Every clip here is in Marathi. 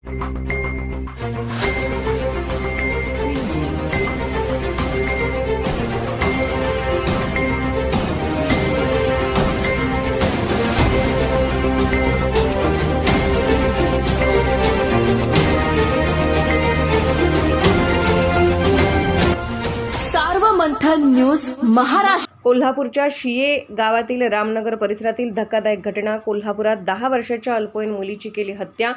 सार्वमंथन न्यूज महाराष्ट्र। कोल्हापूरच्या शिये गावातील रामनगर परिसरातील धक्कादायक घटना। कोल्हापुरात 10 वर्षाच्या अल्पवयीन मुलीची केली हत्या।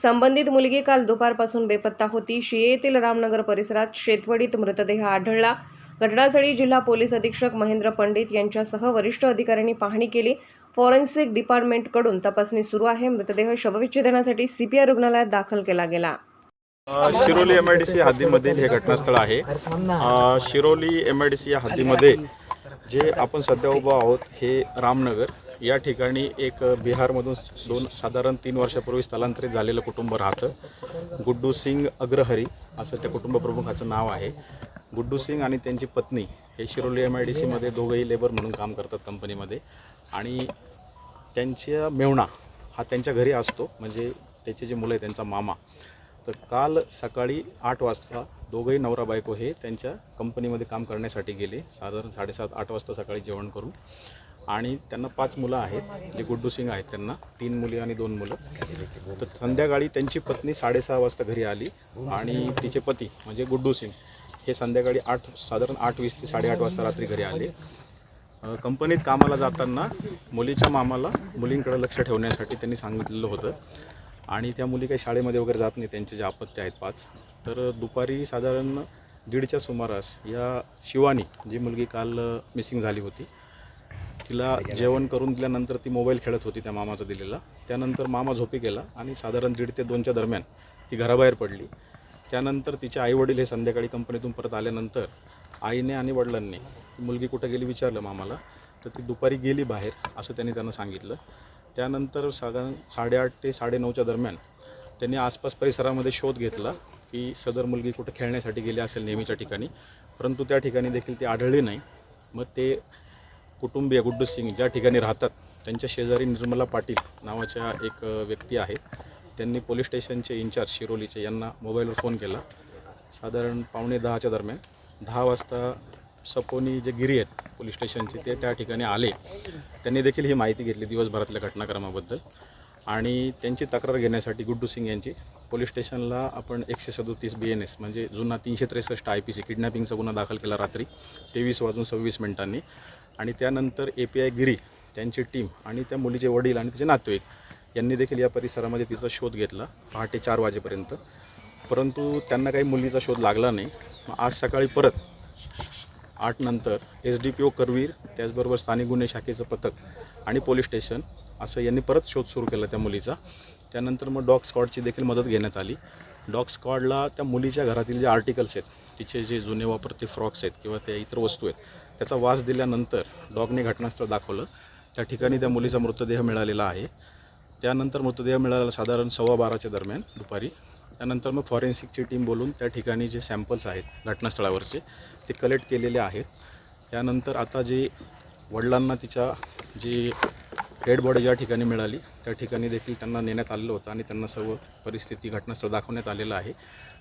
संबंधित मुलगी काल दुपारपासून बेपत्ता होती। शिये येथील रामनगर परिसरात शेतवडीत मृतदेह आढळला। घटनास्थळी जिल्हा पोलीस अधीक्षक महेंद्र पंडित यांच्यासह वरिष्ठ अधिकाऱ्यांनी पाहणी केली। फॉरेन्सिक डिपार्टमेंटकडून तपासणी सुरू आहे। मृतदेह शवविच्छेदनासाठी सीपीआर रुग्णालयात दाखल केला गेला। शिरोली MIDC हद्दीमधील हे घटनास्थळ आहे। शिरोली MIDC या हद्दीमध्ये जे आपण सध्या उभा आहोत हे रामनगर या ठिकाणी एक बिहारमधून साधारण 3 वर्षापूर्वी स्थलांतरित झालेलं कुटुंब राहतं। गुड्डू सिंग अग्रहरी असं त्या कुटुंब प्रमुखाचं नाव आहे। गुड्डू सिंग आणि त्यांची पत्नी हे शिरोली MIDC मध्ये दोघंही लेबर म्हणून काम करतात कंपनीमध्ये, आणि त्यांच्या मेवणा हा त्यांच्या घरी असतो, म्हणजे त्याचे जे मुलं आहे त्यांचा मामा। तर काल सकाळी 8 वाजता दोघंही नवरा बायको हे त्यांच्या कंपनीमध्ये काम करण्यासाठी गेले, साधारण 7:30-8 वाजता सकाळी जेवण करून, आणि त्यांना 5 मुलं आहेत। जे गुड्डू सिंग आहेत त्यांना 3 मुली आणि 2 मुलं। तर संध्याकाळी त्यांची पत्नी 6:30 वाजता घरी आली आणि तिचे पती म्हणजे गुड्डू सिंग हे संध्याकाळी साधारण 8:20 ते 8:30 वाजता रात्री घरी आले। कंपनीत कामाला जाताना मुलीच्या मामाला मुलींकडे लक्ष ठेवण्यासाठी त्यांनी सांगितलेलं होतं, आणि त्या मुली काही शाळेमध्ये वगैरे जात नाही, त्यांचे जे अपत्य आहेत 5। तर दुपारी साधारण 1:30च्या सुमारास या शिवानी जी मुलगी काल मिसिंग झाली होती, तिला जेवण करून दिल्यानंतर ती मोबाईल खेळत होती त्या मामाचा दिलेला। त्यानंतर मामा झोपी गेला आणि साधारण 1:30 ते 2च्या दरम्यान ती घराबाहेर पडली। त्यानंतर तिचे आईवडील हे संध्याकाळी कंपनीतून परत आल्यानंतर आईने आणि वडिलांनी मुलगी कुठं गेली विचारलं मामाला, तर ती दुपारी गेली बाहेर असं त्यांना सांगितलं। त्यानंतर साधारण 8:30 ते 9:30च्या दरम्यान त्यांनी आसपास परिसरामध्ये शोध घेतला की सदर मुलगी कुठं खेळण्यासाठी गेली असेल नेहमीच्या ठिकाणी, परंतु त्या ठिकाणी देखील ती आढळली नाही। मग ते कुटुंबीय गुड्डू सिंग ज्या ठिकाणी राहतात त्यांच्या शेजारी निर्मला पाटील नावाच्या एक व्यक्ती आहेत, त्यांनी पोलीस स्टेशनचे इन्चार्ज शिरोलीचे यांना मोबाईलवर फोन केला। साधारण 9:45च्या दरम्यान 10 वाजता सपोनी जे गिरी आहेत पोलीस स्टेशनचे ते त्या ठिकाणी आले। त्यांनी देखील ही माहिती घेतली दिवसभरातल्या घटनाक्रमाबद्दल, आणि त्यांची तक्रार घेण्यासाठी गुड्डू सिंग यांची पोलीस स्टेशनला आपण 137 BNS म्हणजे जुना 363 IPC किडनॅपिंगचा गुन्हा दाखल केला रात्री 23:26 आणि त्यानंतर API गिरी त्यांची टीम आणि त्या मुलीचे वडील आणि तिचे नातेवाईक यांनी देखील या परिसरामध्ये तिचा शोध घेतला पहाटे 4 वाजेपर्यंत, परंतु त्यांना काही मुलीचा शोध लागला नाही। आज सकाळी परत 8 नंतर SDPO करवीर, त्याचबरोबर स्थानिक गुन्हे शाखेचं पथक आणि पोलीस स्टेशन असं यांनी परत शोध सुरू केला त्या मुलीचा। त्यानंतर मग डॉग स्क्वॉडची देखील मदत घेण्यात आली। डॉग स्क्वॉडला त्या मुलीच्या घरातील जे आर्टिकल्स आहेत, तिचे जे जुने वापरते फ्रॉक्स आहेत किंवा त्या इतर वस्तू आहेत, त्याचा वास दिल्यानंतर डॉगने घटनास्थळ दाखवलं। त्या ठिकाणी त्या मुलीचा मृतदेह मिळालेला आहे। त्यानंतर मृतदेह मिळाला साधारण 12:15च्या दरम्यान दुपारी। त्यानंतर मग फॉरेन्सिकची टीम बोलून त्या ठिकाणी जे सॅम्पल्स आहेत घटनास्थळावरचे ते कलेक्ट केलेले आहेत। त्यानंतर आता जे वडिलांना तिच्या जी डेड बॉडी ज्या ठिकाणी मिळाली त्या ठिकाणी देखील त्यांना नेण्यात आलेलं होतं आणि त्यांना सर्व परिस्थिती घटनास्थळ दाखवण्यात आलेलं आहे।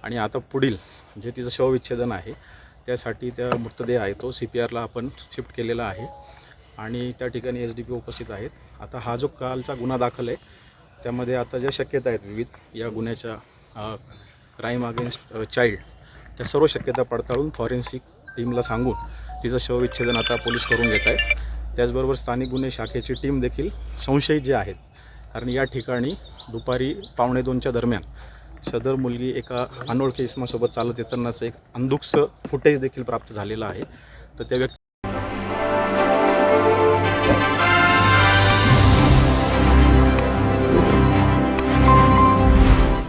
आणि आता पुढील जे तिचं शवविच्छेदन आहे त्यासाठी त्या मृतदेह आहे तो CPRला आपण शिफ्ट केलेला आहे, आणि त्या ठिकाणी SDPO उपस्थित आहेत। आता हा जो कालचा गुन्हा दाखल आहे त्यामध्ये आता ज्या शक्यता आहेत विविध या गुन्ह्याच्या क्राईम अगेन्स्ट चाइल्ड, त्या सर्व शक्यता पडताळून फॉरेन्सिक टीमला सांगून तिचं शवविच्छेदन आता पोलीस करून घेत आहेत। त्याचबरोबर स्थानिक गुन्हे शाखेची टीम देखील संशयित जे आहेत, कारण या ठिकाणी दुपारी 1:45च्या दरम्यान सदर मुलगी एका अनोळखी इसमासोबत चालत येतानाचं एक अंधुकसं फुटेज देखील प्राप्त झालेलं आहे। तर त्या